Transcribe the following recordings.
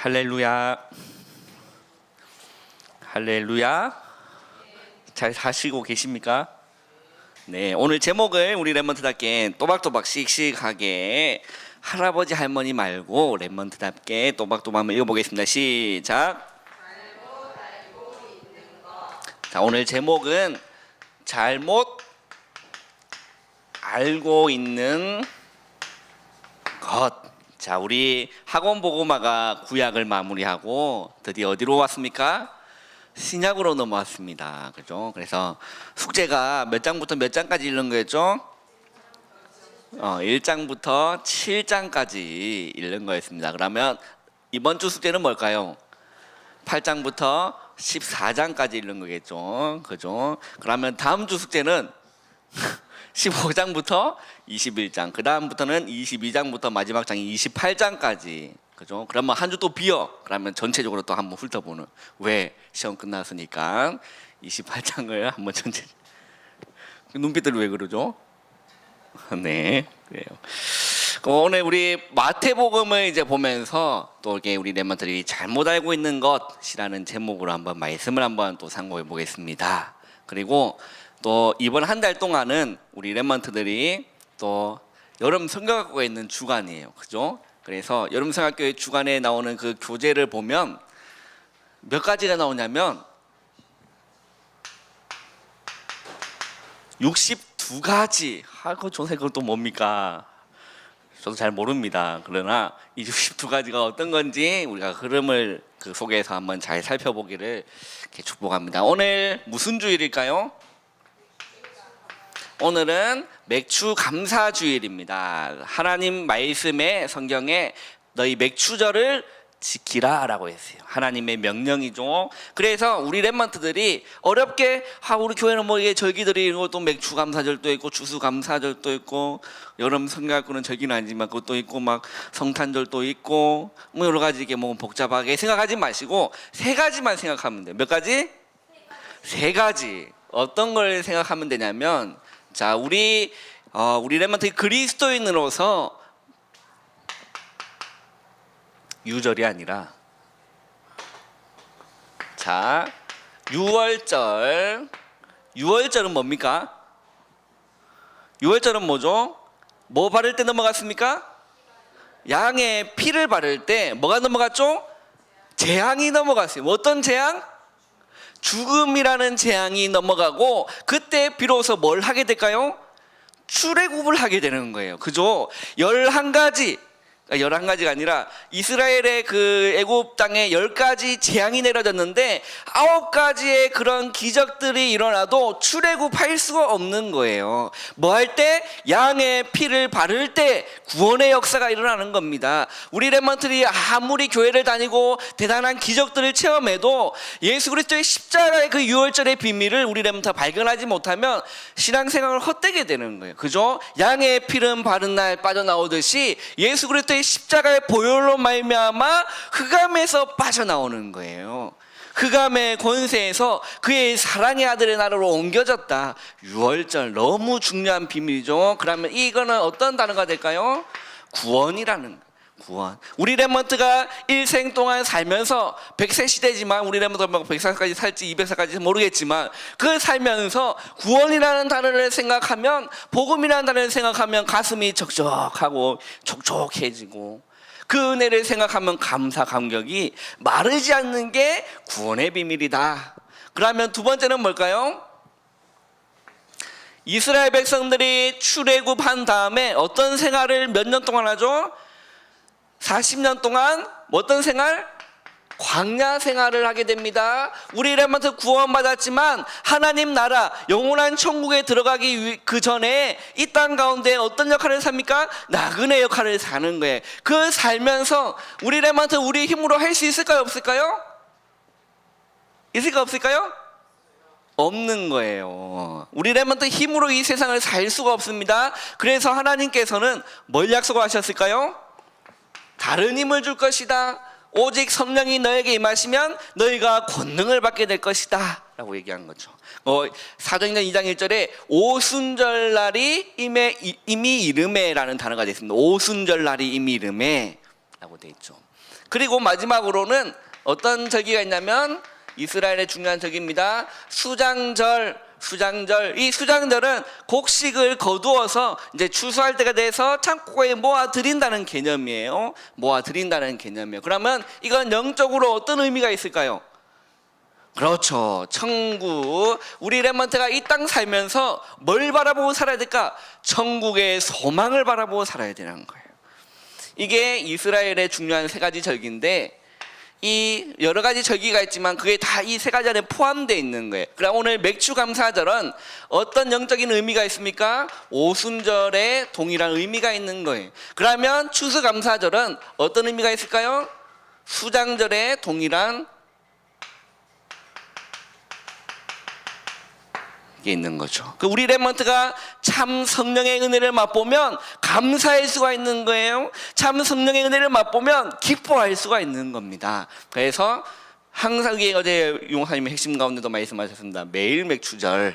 할렐루야. 할렐루야. 잘 사시고 계십니까? 네, 오늘 제목을 우리 랩먼트답게 또박또박 씩씩하게 할아버지 할머니 말고 랩먼트답게 또박또박 한번 읽어보겠습니다. 시작. 자, 오늘 제목은 잘못 알고 있는 것. 자, 우리 학원 보고마가 구약을 마무리하고 드디어 어디로 왔습니까? 신약으로 넘어왔습니다. 그죠? 그래서 숙제가 몇 장부터 몇 장까지 읽는 거였죠? 1장부터 7장까지 읽는 거였습니다. 그러면 이번 주 숙제는 뭘까요? 8장부터 14장까지 읽는 거겠죠? 그죠? 그러면 다음 주 숙제는 15장부터 21장, 그 다음부터는 22장부터 마지막 장이 28장까지. 그죠? 그러면 한 주 또 비어. 그러면 전체적으로 또 한번 훑어보는. 왜? 시험 끝났으니까 28장을 한번 전체. 눈빛들 왜 그러죠? 네, 그래요. 오늘 우리 마태복음을 이제 보면서 또 이게 우리 랩먼트들이 잘못 알고 있는 것이라는 제목으로 한번 말씀을 한번 또 상고해 보겠습니다. 그리고 또 이번 한 달 동안은 우리 랩먼트들이 또 여름 성경학교에 있는 주간이에요. 그죠? 그래서 여름 성경학교의 주간에 나오는 그 교재를 보면 몇 가지가 나오냐면 62가지. 그거 조세 그것도 뭡니까? 저도 잘 모릅니다. 그러나 이 62가지가 어떤 건지 우리가 흐름을 그 속에서 한번 잘 살펴보기를 이렇게 축복합니다. 오늘 무슨 주일일까요? 오늘은 맥주 감사 주일입니다. 하나님 말씀에 성경에 너희 맥주절을 지키라 라고 했어요. 하나님의 명령이죠. 그래서 우리 랩먼트들이 어렵게 우리 교회는 뭐 이게 절기들이 있고 또 맥주 감사절도 있고 주수 감사절도 있고 여름 성경학교는 절기는 아니지만 그것도 있고 막 성탄절도 있고 뭐 여러 가지 이렇게 뭐 복잡하게 생각하지 마시고 세 가지만 생각하면 돼요. 몇 가지? 세 가지. 어떤 걸 생각하면 되냐면 자, 우리 랩먼트 그리스도인으로서 유절이 아니라 자, 유월절은 뭡니까? 유월절은 뭐죠? 뭐 바를 때 넘어갔습니까? 양의 피를 바를 때 뭐가 넘어갔죠? 재앙이 넘어갔어요. 어떤 재앙? 죽음이라는 재앙이 넘어가고 그때 비로소 뭘 하게 될까요? 출애굽을 하게 되는 거예요. 그죠? 11가지가 아니라 이스라엘의 그 애굽 땅에 10가지 재앙이 내려졌는데 9가지의 그런 기적들이 일어나도 출애굽할 수가 없는 거예요. 뭐 할 때? 양의 피를 바를 때 구원의 역사가 일어나는 겁니다. 우리 랩먼트들이 아무리 교회를 다니고 대단한 기적들을 체험해도 예수 그리스도의 십자가의 그 유월절의 비밀을 우리 랩먼트가 발견하지 못하면 신앙생활을 헛되게 되는 거예요. 그죠? 양의 피를 바른 날 빠져나오듯이 예수 그리스도의 십자가의 보혈로 말미암아 흑암에서 빠져나오는 거예요. 흑암의 권세에서 그의 사랑의 아들의 나라로 옮겨졌다. 유월절 너무 중요한 비밀이죠. 그러면 이거는 어떤 단어가 될까요? 구원이라는 거. 구원. 우리 랩먼트가 일생 동안 살면서 100세 시대지만 우리 랩먼트가 100살까지 살지 200살까지 모르겠지만 그 살면서 구원이라는 단어를 생각하면 복음이라는 단어를 생각하면 가슴이 적적하고 촉촉해지고 그 은혜를 생각하면 감사 감격이 마르지 않는 게 구원의 비밀이다. 그러면 두 번째는 뭘까요? 이스라엘 백성들이 출애굽한 다음에 어떤 생활을 몇 년 동안 하죠? 40년 동안 어떤 생활? 광야 생활을 하게 됩니다. 우리 랩먼트 구원받았지만 하나님 나라 영원한 천국에 들어가기 그 전에 이 땅 가운데 어떤 역할을 삽니까? 나그네 역할을 사는 거예요. 그 살면서 우리 랩먼트 우리 힘으로 할 수 있을까요? 없을까요? 있을까 없을까요? 없는 거예요. 우리 랩먼트 힘으로 이 세상을 살 수가 없습니다. 그래서 하나님께서는 뭘 약속하셨을까요? 다른 힘을 줄 것이다. 오직 성령이 너에게 임하시면 너희가 권능을 받게 될 것이다 라고 얘기한 거죠. 사도행전 2장 1절에 오순절날이 이미 이름에 라는 단어가 되어 있습니다. 오순절날이 이미 이름에 라고 되어 있죠. 그리고 마지막으로는 어떤 절기가 있냐면 이스라엘의 중요한 절기입니다. 수장절. 이 수장절은 곡식을 거두어서 이제 추수할 때가 돼서 창고에 모아 드린다는 개념이에요. 그러면 이건 영적으로 어떤 의미가 있을까요? 그렇죠. 천국. 우리 렘넌트가 이 땅 살면서 뭘 바라보고 살아야 될까? 천국의 소망을 바라보고 살아야 되는 거예요. 이게 이스라엘의 중요한 세 가지 절기인데, 이 여러 가지 절기가 있지만 그게 다 이 세 가지 안에 포함되어 있는 거예요. 그럼 오늘 맥주감사절은 어떤 영적인 의미가 있습니까? 오순절에 동일한 의미가 있는 거예요. 그러면 추수감사절은 어떤 의미가 있을까요? 수장절에 동일한 게 있는 거죠. 우리 렘넌트가 참 성령의 은혜를 맛보면 감사할 수가 있는 거예요. 참 성령의 은혜를 맛보면 기뻐할 수가 있는 겁니다. 그래서 항상 어제 용사님의 핵심 가운데도 말씀하셨습니다. 매일 맥주절,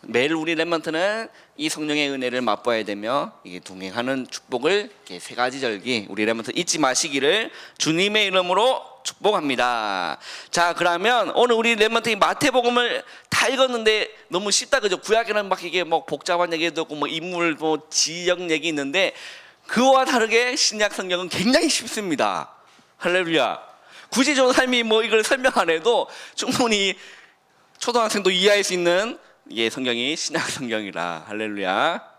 매일 우리 렘넌트는 이 성령의 은혜를 맛봐야 되며 이게 동행하는 축복을 이렇게 세 가지 절기 우리 렘넌트 잊지 마시기를 주님의 이름으로 축복합니다. 자, 그러면 오늘 우리 렘넌트 마태복음을 다 읽었는데 너무 쉽다, 그죠? 구약에는 막 이게 뭐 복잡한 얘기도 있고 뭐 인물 뭐 지역 얘기 있는데 그와 다르게 신약 성경은 굉장히 쉽습니다. 할렐루야. 굳이 저 삶이 뭐 이걸 설명 안 해도 충분히 초등학생도 이해할 수 있는 성경이 신약 성경이라. 할렐루야.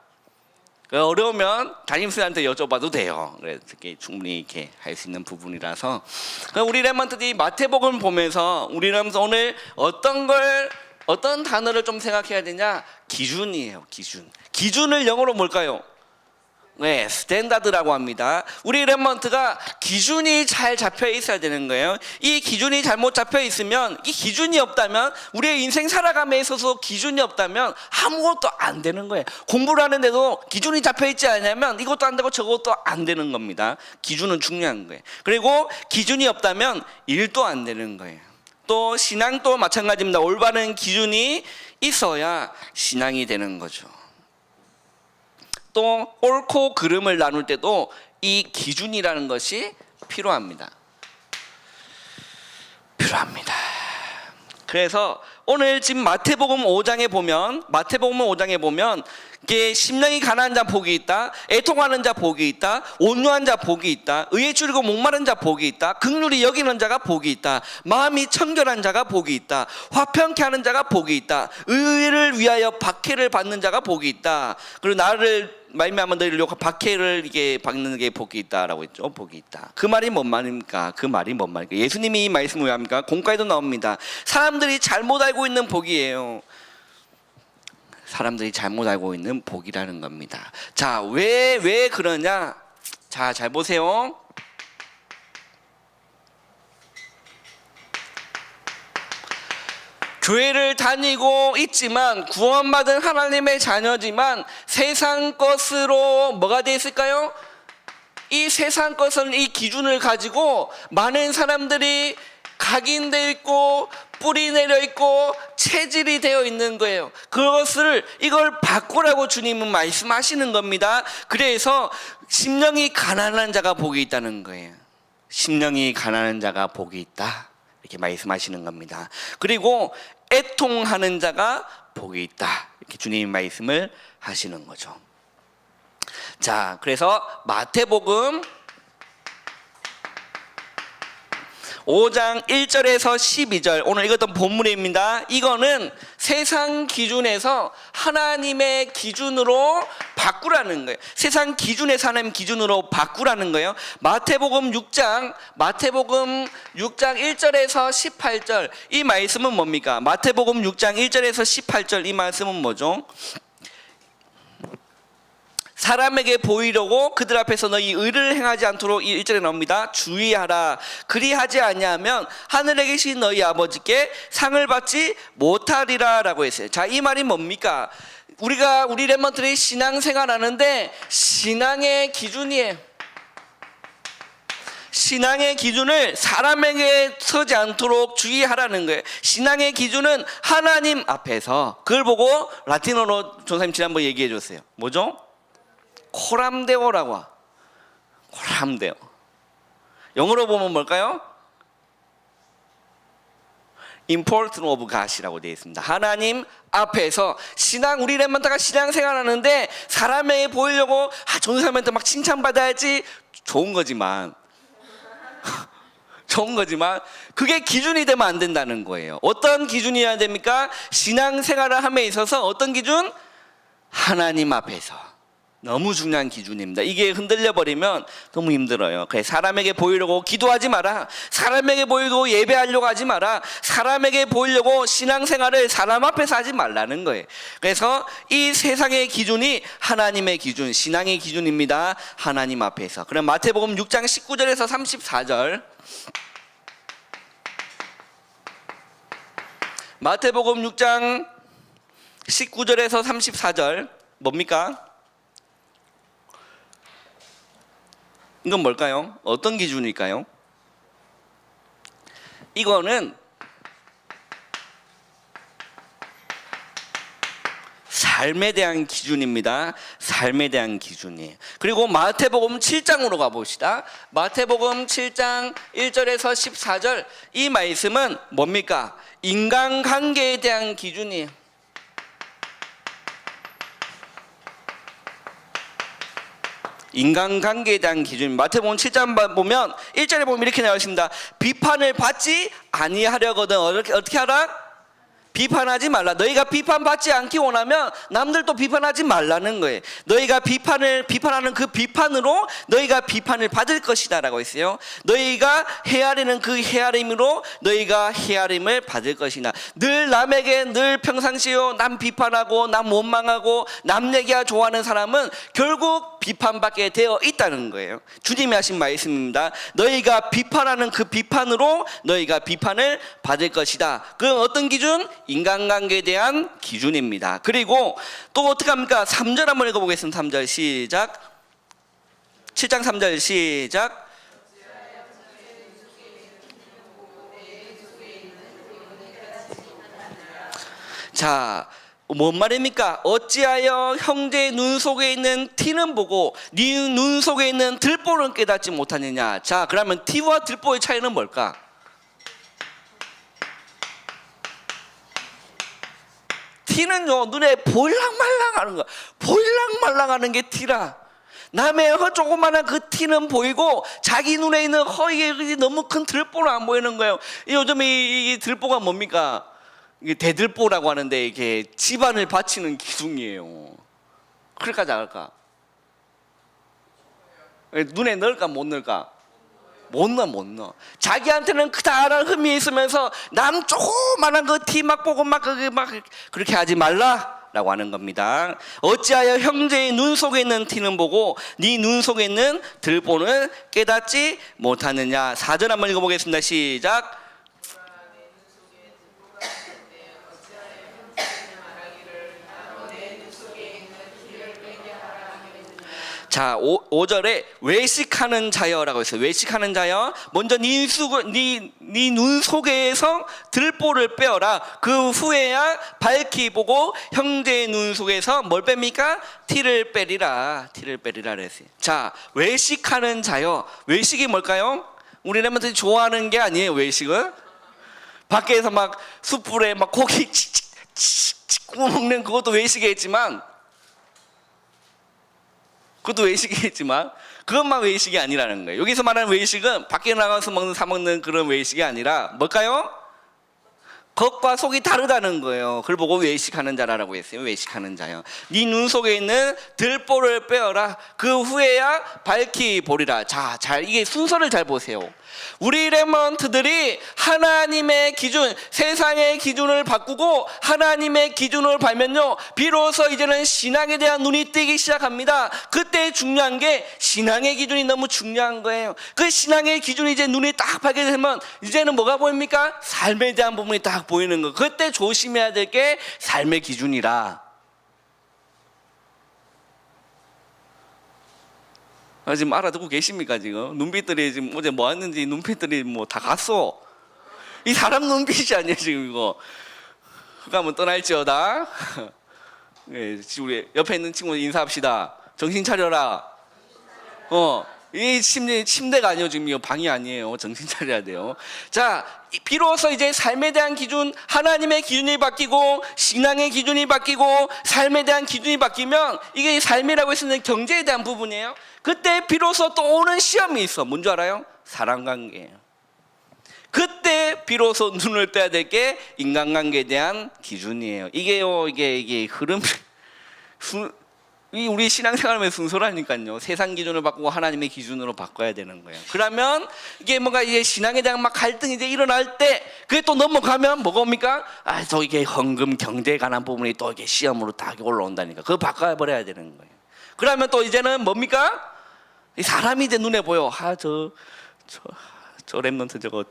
어려우면 담임선생님한테 여쭤봐도 돼요. 그래서 충분히 이렇게 할 수 있는 부분이라서 우리 렘넌트들이 마태복음 보면서 우리는 오늘 어떤 단어를 좀 생각해야 되냐? 기준이에요. 기준을 영어로 뭘까요? 네, 스탠다드라고 합니다. 우리 렘넌트가 기준이 잘 잡혀 있어야 되는 거예요. 이 기준이 잘못 잡혀 있으면, 이 기준이 없다면, 우리의 인생 살아감에 있어서 기준이 없다면 아무것도 안 되는 거예요. 공부를 하는데도 기준이 잡혀 있지 않으면 이것도 안 되고 저것도 안 되는 겁니다. 기준은 중요한 거예요. 그리고 기준이 없다면 일도 안 되는 거예요. 또 신앙도 마찬가지입니다. 올바른 기준이 있어야 신앙이 되는 거죠. 또 옳고 그름을 나눌 때도 이 기준이라는 것이 필요합니다. 그래서 오늘 지금 마태복음 5장에 보면 이게 심령이 가난한 자 복이 있다, 애통하는 자 복이 있다, 온유한 자 복이 있다, 의에 줄이고 목마른 자 복이 있다, 긍휼히 여기는 자가 복이 있다, 마음이 청결한 자가 복이 있다, 화평케 하는 자가 복이 있다, 의를 위하여 박해를 받는 자가 복이 있다. 그리고 나를 말미암아 너희를 욕하 박해를 이게 받는 게 복이 있다라고 했죠. 복이 있다. 그 말이 뭔 말입니까? 예수님이 이 말씀을 왜 합니까? 공과에도 나옵니다. 사람들이 잘못 알고 있는 복이에요. 사람들이 잘못 알고 있는 복이라는 겁니다. 자, 왜 그러냐? 자, 잘 보세요. 교회를 다니고 있지만 구원받은 하나님의 자녀지만 세상 것으로 뭐가 되어 있을까요? 이 세상 것은 이 기준을 가지고 많은 사람들이 각인되어 있고 뿌리 내려 있고 체질이 되어 있는 거예요. 이걸 바꾸라고 주님은 말씀하시는 겁니다. 그래서 심령이 가난한 자가 복이 있다는 거예요. 심령이 가난한 자가 복이 있다, 이렇게 말씀하시는 겁니다. 그리고 애통하는 자가 복이 있다, 이렇게 주님이 말씀을 하시는 거죠. 자, 그래서 마태복음 5장 1절에서 12절 오늘 읽었던 본문입니다. 이거는 세상 기준에서 하나님의 기준으로 바꾸라는 거예요. 세상 기준에서 하나님 기준으로 바꾸라는 거예요. 마태복음 6장 1절에서 18절 이 말씀은 뭡니까? 마태복음 6장 1절에서 18절 이 말씀은 뭐죠? 사람에게 보이려고 그들 앞에서 너희 의를 행하지 않도록 이 1절에 나옵니다. 주의하라. 그리하지 아니하면 하늘에 계신 너희 아버지께 상을 받지 못하리라 라고 했어요. 자, 이 말이 뭡니까? 우리 렘넌트들이 신앙생활 하는데 신앙의 기준이에요. 신앙의 기준을 사람에게 서지 않도록 주의하라는 거예요. 신앙의 기준은 하나님 앞에서, 그걸 보고 라틴어로 전사님 지난번 얘기해 줬어요. 뭐죠? 코람데오라고. 코람데오. 영어로 보면 뭘까요? Important of God이라고 되어 있습니다. 하나님 앞에서 신앙, 우리 렘넌트가 신앙생활하는데 사람에게 보이려고 좋은 사람한테 막 칭찬받아야지 좋은 거지만 그게 기준이 되면 안 된다는 거예요. 어떤 기준이어야 됩니까? 신앙생활을 함에 있어서 어떤 기준? 하나님 앞에서. 너무 중요한 기준입니다. 이게 흔들려 버리면 너무 힘들어요. 그래서 사람에게 보이려고 기도하지 마라. 사람에게 보이려고 예배하려고 하지 마라. 사람에게 보이려고 신앙생활을 사람 앞에서 하지 말라는 거예요. 그래서 이 세상의 기준이 하나님의 기준, 신앙의 기준입니다. 하나님 앞에서. 그럼 마태복음 6장 19절에서 34절. 마태복음 6장 19절에서 34절 뭡니까? 이건 뭘까요? 어떤 기준일까요? 이거는 삶에 대한 기준입니다. 삶에 대한 기준이에요. 그리고 마태복음 7장으로 가봅시다. 마태복음 7장 1절에서 14절 이 말씀은 뭡니까? 인간관계에 대한 기준이에요. 인간관계에 대한 기준. 마태복음 7장 보면 1절에 보면 이렇게 나와 있습니다. 비판을 받지 아니하려거든 어떻게 하라? 비판하지 말라. 너희가 비판받지 않기 원하면 남들도 비판하지 말라는 거예요. 너희가 비판하는 그 비판으로 너희가 비판을 받을 것이다 라고 했어요. 너희가 헤아리는 그 헤아림으로 너희가 헤아림을 받을 것이다. 늘 남에게 늘 평상시요 남 비판하고 남 원망하고 남 얘기가 좋아하는 사람은 결국 비판받게 되어 있다는 거예요. 주님이 하신 말씀입니다. 너희가 비판하는 그 비판으로 너희가 비판을 받을 것이다. 그 어떤 기준? 인간관계에 대한 기준입니다. 그리고 또 어떻게 합니까? 3절 한번 읽어보겠습니다. 3절 시작. 7장 3절 시작. 자, 뭔 말입니까? 어찌하여 형제의 눈 속에 있는 티는 보고 네 눈 속에 있는 들보는 깨닫지 못하느냐. 자, 그러면 티와 들보의 차이는 뭘까? 티는요 눈에 보일랑말랑하는 거, 보일랑말랑하는 게 티라. 남의 조그마한 그 티는 보이고 자기 눈에 있는 허이 너무 큰 들보는 안 보이는 거예요. 요즘 이 들보가 뭡니까? 이게 대들보라고 하는데 이게 집안을 바치는 기둥이에요. 그럴까 작을까? 눈에 넣을까 못 넣을까? 못 넣어. 자기한테는 크다란 흠이 있으면서 남 조그만한 그 티 막 보고 막 그렇게 하지 말라라고 하는 겁니다. 어찌하여 형제의 눈 속에 있는 티는 보고 네 눈 속에 있는 들보는 깨닫지 못하느냐. 4절 한번 읽어보겠습니다. 시작. 자, 5절에 외식하는 자여라고 했어요. 외식하는 자여, 먼저 네 눈 속에서 들보를 빼어라. 그 후에야 밝히 보고 형제의 눈 속에서 뭘 뺍니까? 티를 빼리라. 티를 빼리라 그랬어요. 자, 외식하는 자여. 외식이 뭘까요? 우리 렘넌트들이 좋아하는 게 아니에요. 외식은 밖에서 막 숯불에 막 고기 칙칙 구워 먹는 그것도 외식이겠지만 그것만 외식이 아니라는 거예요. 여기서 말하는 외식은 밖에 나가서 사 먹는 그런 외식이 아니라 뭘까요? 겉과 속이 다르다는 거예요. 그걸 보고 외식하는 자라고 했어요. 외식하는 자요. 네 눈 속에 있는 들보를 빼어라. 그 후에야 밝히 보리라. 자, 이게 순서를 잘 보세요. 우리 렘넌트들이 하나님의 기준, 세상의 기준을 바꾸고 하나님의 기준을 발면요 비로소 이제는 신앙에 대한 눈이 뜨기 시작합니다. 그때 중요한 게 신앙의 기준이 너무 중요한 거예요. 그 신앙의 기준이 이제 눈이 딱 밝게 되면 이제는 뭐가 보입니까? 삶에 대한 부분이 딱 보이는 거. 그때 조심해야 될 게 삶의 기준이라. 지금 알아듣고 계십니까? 지금 눈빛들이 지금 어제 뭐 했는지 눈빛들이 뭐 다 갔어. 이 사람 눈빛이 아니야 지금 이거. 흑암은 떠날지어다. 네, 우리 옆에 있는 친구 인사합시다. 정신 차려라. 이 침대가 아니에요. 지금 이거 방이 아니에요. 정신 차려야 돼요. 자, 비로소 이제 삶에 대한 기준, 하나님의 기준이 바뀌고 신앙의 기준이 바뀌고 삶에 대한 기준이 바뀌면 이게 삶이라고 했을 때 경제에 대한 부분이에요. 그때 비로소 또 오는 시험이 있어. 뭔지 알아요? 사랑관계예요. 그때 비로소 눈을 떠야 될 게 인간관계에 대한 기준이에요. 이게요, 이게 흐름, 우리 신앙생활의 순서라니까요. 세상 기준을 바꾸고 하나님의 기준으로 바꿔야 되는 거예요. 그러면 이게 뭔가 이제 신앙에 대한 막 갈등이 이제 일어날 때 그게 또 넘어가면 뭐가 옵니까? 또 이게 헌금 경제에 관한 부분이 또 이게 시험으로 다 올라온다니까. 그거 바꿔버려야 되는 거예요. 그러면 또 이제는 뭡니까? 사람이 이제 눈에 보여. 저 랩런트 저거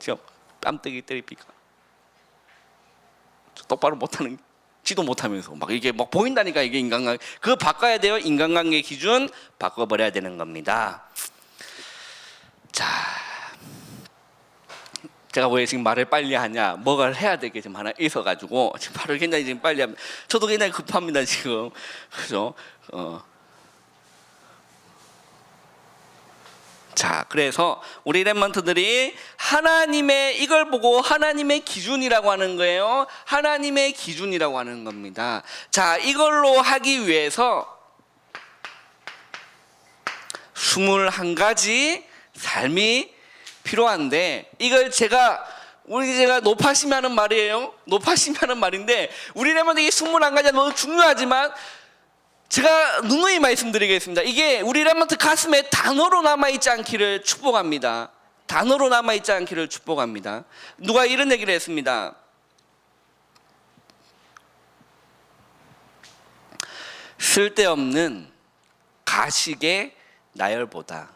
뺨때기 때립니까? 똑바로 못하는, 지도 못하면서 막 이게 막 보인다니까. 이게 인간관계, 그거 바꿔야 돼요. 인간관계 기준 바꿔버려야 되는 겁니다. 자, 제가 왜 지금 말을 빨리 하냐, 뭐가 해야 될 게 좀 하나 있어가지고 지금 말을 굉장히 지금 빨리 합니다. 저도 굉장히 급합니다 지금. 그죠? 자, 그래서 우리 랩런트들이 하나님의, 이걸 보고 하나님의 기준이라고 하는 거예요. 하나님의 기준이라고 하는 겁니다. 자, 이걸로 하기 위해서 21가지 삶이 필요한데, 이걸 제가 노파심이 하는 말이에요. 노파심이 하는 말인데, 우리 랩런트들이 21가지가 너무 중요하지만 제가 누누이 말씀드리겠습니다. 이게 우리 랩런트 가슴에 단어로 남아있지 않기를 축복합니다. 단어로 남아있지 않기를 축복합니다. 누가 이런 얘기를 했습니다. 쓸데없는 가식의 나열보다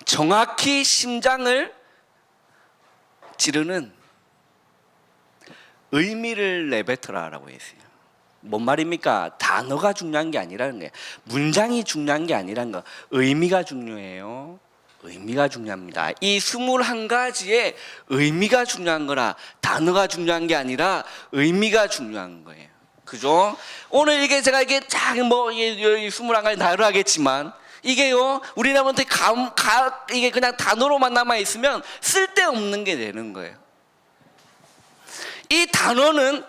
정확히 심장을 찌르는 의미를 내뱉으라라고 했어요. 뭔 말입니까? 단어가 중요한 게 아니라는 거예요. 문장이 중요한 게 아니라는 거. 의미가 중요해요. 의미가 중요합니다. 이 21가지의 의미가 중요한 거라, 단어가 중요한 게 아니라 의미가 중요한 거예요. 그죠? 오늘 이게 제가 이게 쫙뭐 21가지 나열을 하겠지만, 이게요, 우리나라한테 이게 그냥 단어로만 남아있으면 쓸데없는 게 되는 거예요. 이 단어는,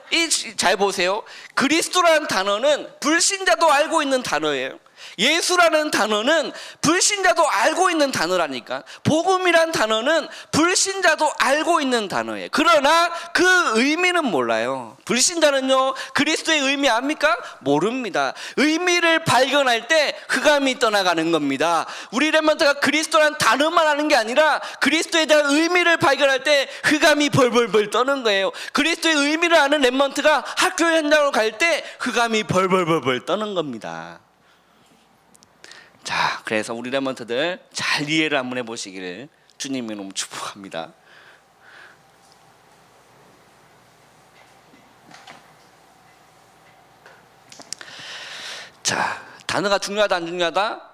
잘 보세요. 그리스도라는 단어는 불신자도 알고 있는 단어예요. 예수라는 단어는 불신자도 알고 있는 단어라니까. 복음이란 단어는 불신자도 알고 있는 단어예요. 그러나 그 의미는 몰라요. 불신자는요, 그리스도의 의미 압니까? 모릅니다. 의미를 발견할 때 흑암이 떠나가는 겁니다. 우리 랩런트가 그리스도라는 단어만 아는 게 아니라 그리스도에 대한 의미를 발견할 때 흑암이 벌벌벌 떠는 거예요. 그리스도의 의미를 아는 랩런트가 학교 현장으로 갈 때 흑암이 벌벌벌 떠는 겁니다. 자, 그래서 우리 랩런트들 잘 이해를 한번 해보시기를 주님이 너무 축복합니다. 자, 단어가 중요하다 안 중요하다?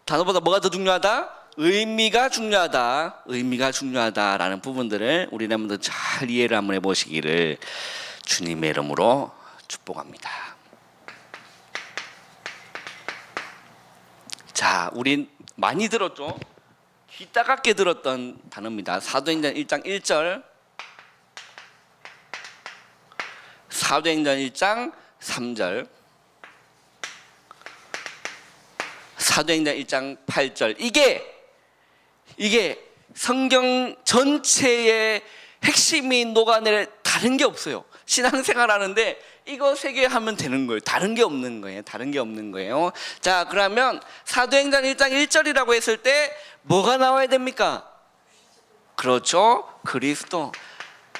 단어보다 뭐가 더 중요하다? 의미가 중요하다. 의미가 중요하다라는 부분들을 우리 랩런트들 잘 이해를 한번 해보시기를 주님의 이름으로 축복합니다. 자, 우린 많이 들었죠? 귀 따갑게 들었던 단어입니다. 사도행전 1장 1절, 사도행전 1장 3절, 사도행전 1장 8절. 이게 성경 전체의 핵심이 녹아낼 다른 게 없어요. 신앙생활 하는데 이거 3개 하면 되는 거예요. 다른 게 없는 거예요. 다른 게 없는 거예요. 자, 그러면 사도행전 1장 1절이라고 했을 때 뭐가 나와야 됩니까? 그렇죠. 그리스도.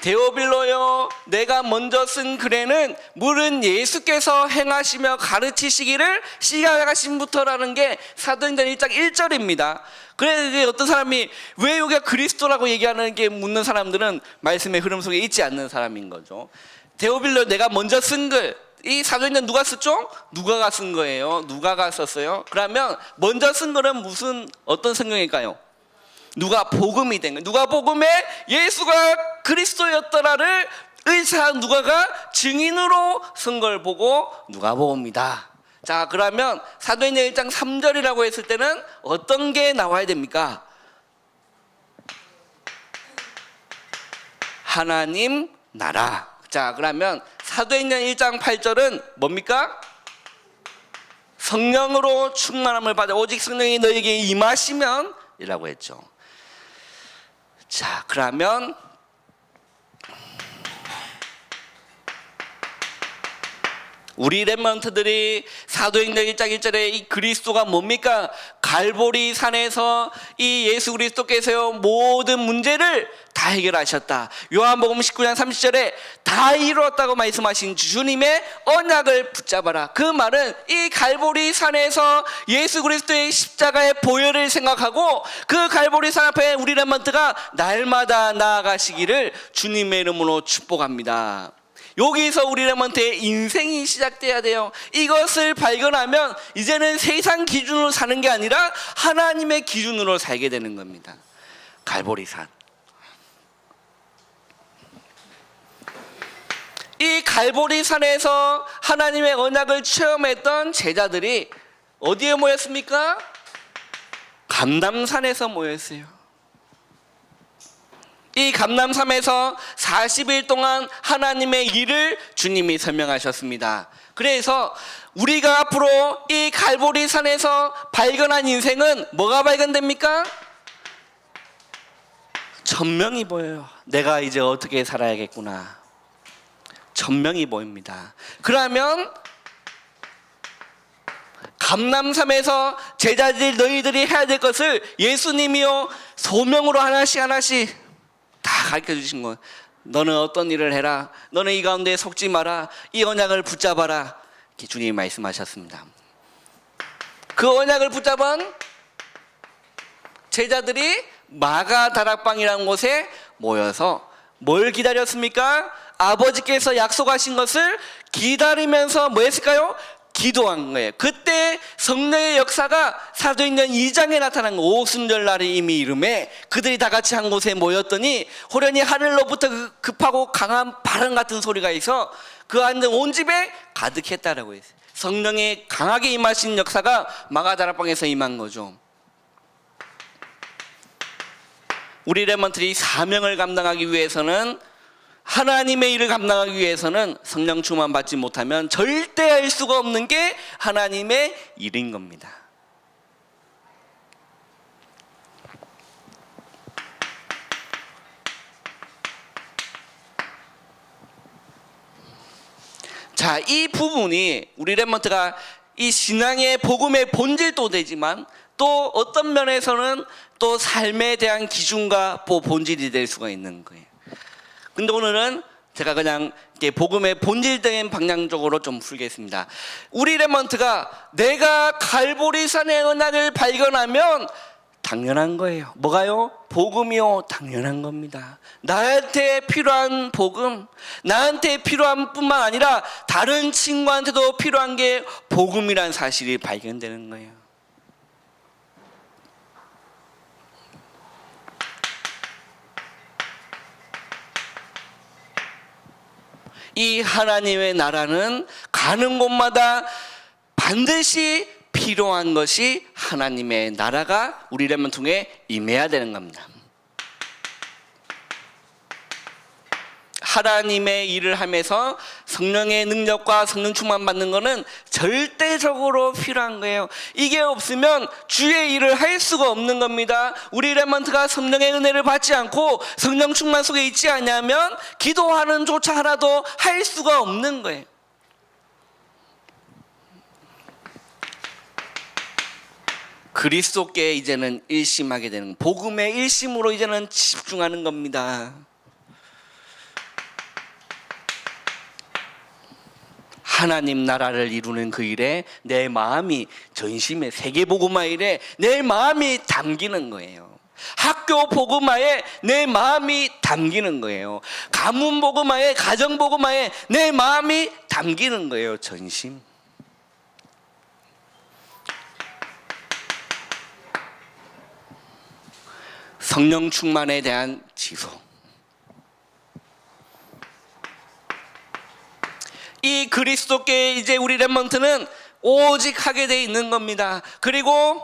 데오빌로요, 내가 먼저 쓴 글에는 물은 예수께서 행하시며 가르치시기를 시작하신부터라는 게 사도행전 1장 1절입니다. 그래서 어떤 사람이 왜 여기가 그리스도라고 얘기하는 게 묻는 사람들은 말씀의 흐름 속에 있지 않는 사람인 거죠. 데오빌로 내가 먼저 쓴 글, 이 사도행전 누가 썼죠? 누가가 쓴 거예요. 누가가 썼어요. 그러면 먼저 쓴 글은 어떤 성경일까요? 누가 복음이 된 거예요. 누가 복음에 예수가 그리스도였더라를 의사한 누가가 증인으로 쓴 걸 보고 누가복음이다. 자, 그러면 사도행전 1장 3절이라고 했을 때는 어떤 게 나와야 됩니까? 하나님 나라. 자, 그러면 사도행전 1장 8절은 뭡니까? 성령으로 충만함을 받아 오직 성령이 너에게 임하시면 이라고 했죠. 자, 그러면 우리 렘넌트들이 사도행전 1장 1절에 이 그리스도가 뭡니까? 갈보리 산에서 이 예수 그리스도께서 모든 문제를 다 해결하셨다. 요한복음 19장 30절에 다 이루었다고 말씀하신 주님의 언약을 붙잡아라. 그 말은 이 갈보리 산에서 예수 그리스도의 십자가의 보혈을 생각하고 그 갈보리 산 앞에 우리 렘넌트가 날마다 나아가시기를 주님의 이름으로 축복합니다. 여기서 우리 렘넌트의 인생이 시작돼야 돼요. 이것을 발견하면 이제는 세상 기준으로 사는 게 아니라 하나님의 기준으로 살게 되는 겁니다. 갈보리산. 이 갈보리산에서 하나님의 언약을 체험했던 제자들이 어디에 모였습니까? 감람산에서 모였어요. 이 감람산에서 40일 동안 하나님의 일을 주님이 설명하셨습니다. 그래서 우리가 앞으로 이 갈보리산에서 발견한 인생은 뭐가 발견됩니까? 전명이 보여요. 내가 이제 어떻게 살아야겠구나. 전명이 보입니다. 그러면 감람산에서 제자들 너희들이 해야 될 것을 예수님이요 소명으로 하나씩 다 가르쳐 주신 거예요. 너는 어떤 일을 해라. 너는 이 가운데 속지 마라. 이 언약을 붙잡아라. 이렇게 주님이 말씀하셨습니다. 그 언약을 붙잡은 제자들이 마가 다락방이라는 곳에 모여서 뭘 기다렸습니까? 아버지께서 약속하신 것을 기다리면서 뭐 했을까요? 기도한 거예요. 그때 성령의 역사가 사도행전 2장에 나타난 거. 오순절날이 이미 이름에 그들이 다 같이 한 곳에 모였더니 호련히 하늘로부터 급하고 강한 바람 같은 소리가 있어 그 안에 온 집에 가득했다라고 했어요. 성령의 강하게 임하신 역사가 마가다락방에서 임한 거죠. 우리 렘넌트들이 사명을 감당하기 위해서는 하나님의 일을 감당하기 위해서는 성령 충만 받지 못하면 절대 할 수가 없는 게 하나님의 일인 겁니다. 자, 이 부분이 우리 렘넌트가 이 신앙의 복음의 본질도 되지만 또 어떤 면에서는 또 삶에 대한 기준과 본질이 될 수가 있는 거예요. 근데 오늘은 제가 그냥 복음의 본질적인 방향적으로 좀 풀겠습니다. 우리 렘넌트가 내가 갈보리산의 언약을 발견하면 당연한 거예요. 뭐가요? 복음이요. 당연한 겁니다. 나한테 필요한 복음, 나한테 필요한 뿐만 아니라 다른 친구한테도 필요한 게 복음이란 사실이 발견되는 거예요. 이 하나님의 나라는 가는 곳마다 반드시 필요한 것이 하나님의 나라가 우리 렘넌트 통해 임해야 되는 겁니다. 하나님의 일을 하면서 성령의 능력과 성령 충만 받는 것은 절대적으로 필요한 거예요. 이게 없으면 주의 일을 할 수가 없는 겁니다. 우리 렘넌트가 성령의 은혜를 받지 않고 성령 충만 속에 있지 않으면 기도하는 조차 하나도 할 수가 없는 거예요. 그리스도께 이제는 일심하게 되는, 복음의 일심으로 이제는 집중하는 겁니다. 하나님 나라를 이루는 그 일에 내 마음이, 전심의 세계복음화 일에 내 마음이 담기는 거예요. 학교 복음화에 내 마음이 담기는 거예요. 가문 복음화에, 가정 복음화에 내 마음이 담기는 거예요. 전심. 성령 충만에 대한 지소. 이 그리스도께 이제 우리 렘넌트는 오직 하게 돼 있는 겁니다. 그리고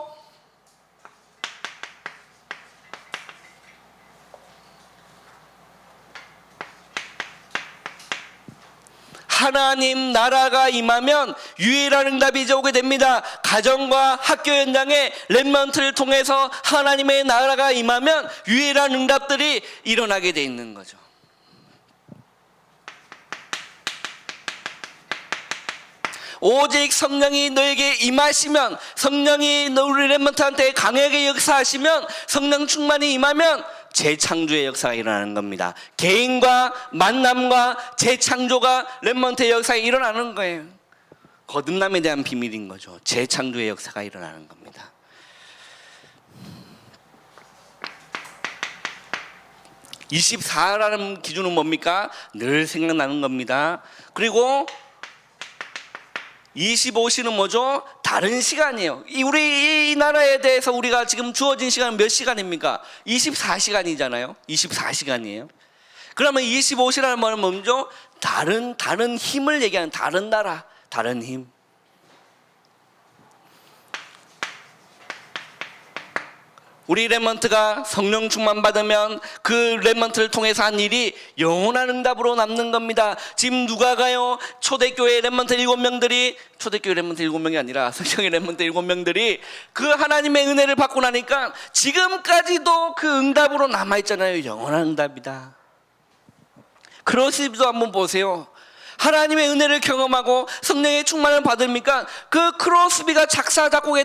하나님 나라가 임하면 유일한 응답이 이제 오게 됩니다. 가정과 학교 현장에 렘넌트를 통해서 하나님의 나라가 임하면 유일한 응답들이 일어나게 돼 있는 거죠. 오직 성령이 너에게 임하시면, 성령이 우리 렘넌트한테 강하게 역사하시면, 성령 충만이 임하면 재창조의 역사가 일어나는 겁니다. 개인과 만남과 재창조가 렘넌트의 역사에 일어나는 거예요. 거듭남에 대한 비밀인 거죠. 재창조의 역사가 일어나는 겁니다. (24라는) 기준은 뭡니까? 늘 생각나는 겁니다. 그리고 25시는 뭐죠? 다른 시간이에요. 우리 이 나라에 대해서 우리가 지금 주어진 시간은 몇 시간입니까? 24시간이잖아요. 24시간이에요. 그러면 25시라는 말은 뭐죠? 다른 힘을 얘기하는, 다른 나라, 다른 힘. 우리 렘넌트가 성령 충만 받으면 그 렘넌트를 통해서 한 일이 영원한 응답으로 남는 겁니다. 지금 누가가요? 초대교회 렘넌트 7명들이, 초대교회 렘넌트 7명이 아니라 성령의 렘넌트 7명들이 그 하나님의 은혜를 받고 나니까 지금까지도 그 응답으로 남아있잖아요. 영원한 응답이다. 크로스비도 한번 보세요. 하나님의 은혜를 경험하고 성령의 충만을 받으니까 그 크로스비가 작곡은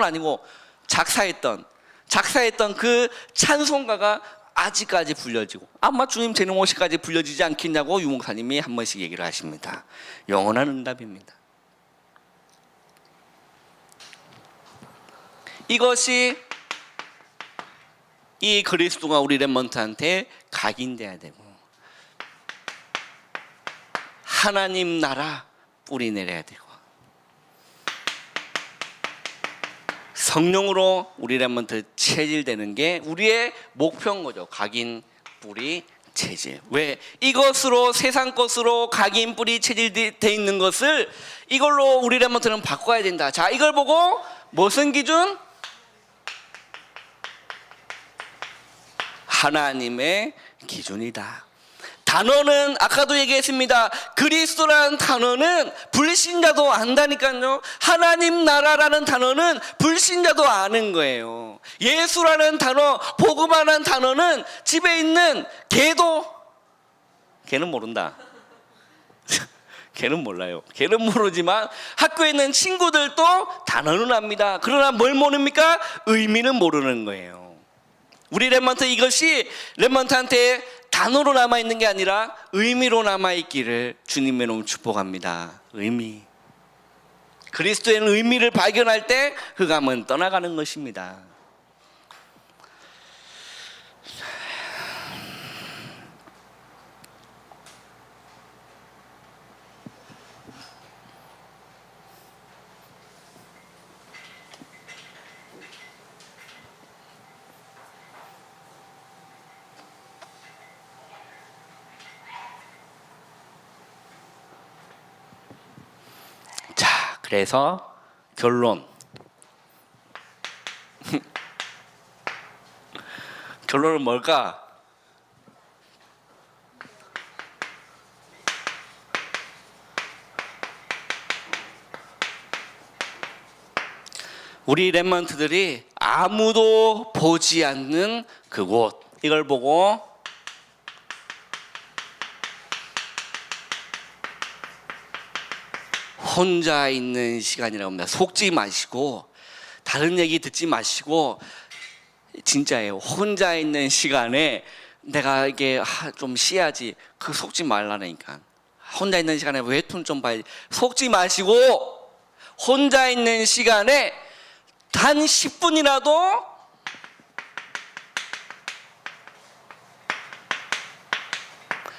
아니고 작사했던 그 찬송가가 아직까지 불려지고, 아마 주님 재림 오시까지 불려지지 않겠냐고 유목사님이 한 번씩 얘기를 하십니다. 영원한 응답입니다. 이것이 이 그리스도가 우리 렘넌트한테 각인돼야 되고, 하나님 나라 뿌리 내려야 되고, 성령으로 우리 렘넌트 체질되는 게 우리의 목표인 거죠. 각인, 뿌리, 체질. 왜? 이것으로, 세상 것으로 각인, 뿌리, 체질돼 있는 것을 이걸로 우리 렘넌트는 바꿔야 된다. 자, 이걸 보고 무슨 기준? 하나님의 기준이다. 단어는 아까도 얘기했습니다. 그리스도라는 단어는 불신자도 안다니까요. 하나님 나라라는 단어는 불신자도 아는 거예요. 예수라는 단어, 복음이라는 단어는 집에 있는 걔는 모른다. 걔는 몰라요. 걔는 모르지만 학교에 있는 친구들도 단어는 압니다. 그러나 뭘 모릅니까? 의미는 모르는 거예요. 우리 렘넌트, 이것이 렘넌트한테 단어로 남아있는 게 아니라 의미로 남아있기를 주님의 이름으로 축복합니다. 의미. 그리스도에는 의미를 발견할 때 흑암은 떠나가는 것입니다. 그래서 결론은 뭘까? 우리 렘넌트들이 아무도 보지 않는 그곳, 이걸 보고 혼자 있는 시간이라고 합니다. 속지 마시고, 다른 얘기 듣지 마시고, 진짜예요. 혼자 있는 시간에 내가 이게 좀 쉬어야지, 그 속지 말라니까. 혼자 있는 시간에 웹툰 좀 봐야지. 속지 마시고 혼자 있는 시간에 단 10분이라도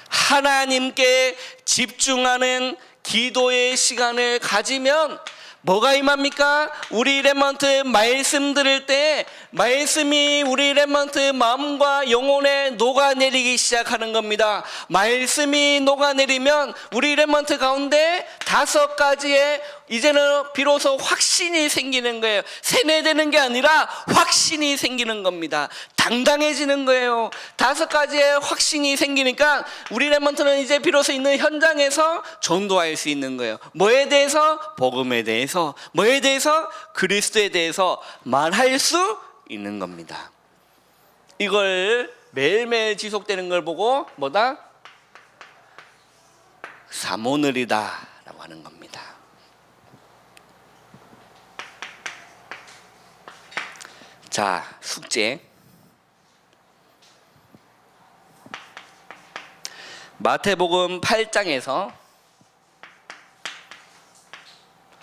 하나님께 집중하는 기도의 시간을 가지면 뭐가 임합니까? 우리 렘넌트 말씀 들을 때 말씀이 우리 렘넌트 마음과 영혼에 녹아내리기 시작하는 겁니다. 말씀이 녹아내리면 우리 렘넌트 가운데 5가지의 이제는 비로소 확신이 생기는 거예요. 세뇌되는 게 아니라 확신이 생기는 겁니다. 당당해지는 거예요. 5가지의 확신이 생기니까 우리 렘넌트는 이제 비로소 있는 현장에서 전도할 수 있는 거예요. 뭐에 대해서? 복음에 대해서. 뭐에 대해서? 그리스도에 대해서 말할 수 있는 겁니다. 이걸 매일매일 지속되는 걸 보고 뭐다? 사모늘이다 라고 하는 겁니다. 자, 숙제. 마태복음 8장에서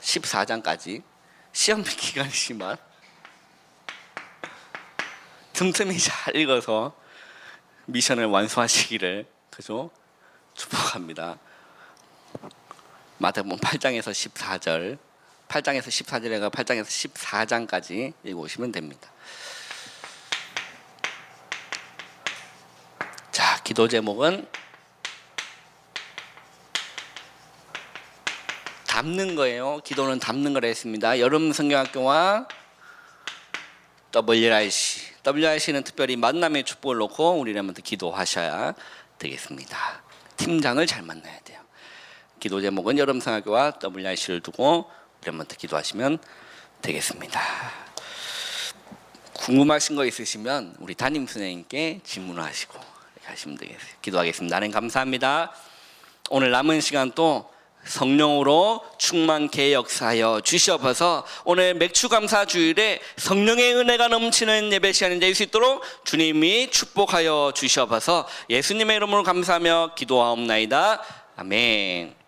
14장까지 시험 기간이지만 틈틈이 잘 읽어서 미션을 완수하시기를 그죠? 축복합니다. 마태복음 8장에서 14절, 8장에서 14절에가 8장에서 14장까지 읽으시면 됩니다. 자, 기도 제목은 담는 거예요. 기도는 담는 거라 했습니다. 여름 성경학교와 WRC는 특별히 만남의 축복을 놓고 우리 렘넌트 기도하셔야 되겠습니다. 팀장을 잘 만나야 돼요. 기도 제목은 여름 성경학교와 WRC를 두고 렘넌트 기도하시면 되겠습니다. 궁금하신 거 있으시면 우리 담임 선생님께 질문하시고 이렇게 하시면 되겠어요. 기도하겠습니다. 하나님 감사합니다. 오늘 남은 시간 또 성령으로 충만케 역사하여 주시옵소서. 오늘 맥주감사 주일에 성령의 은혜가 넘치는 예배 시간이 될 수 있도록 주님이 축복하여 주시옵소서. 예수님의 이름으로 감사하며 기도하옵나이다. 아멘.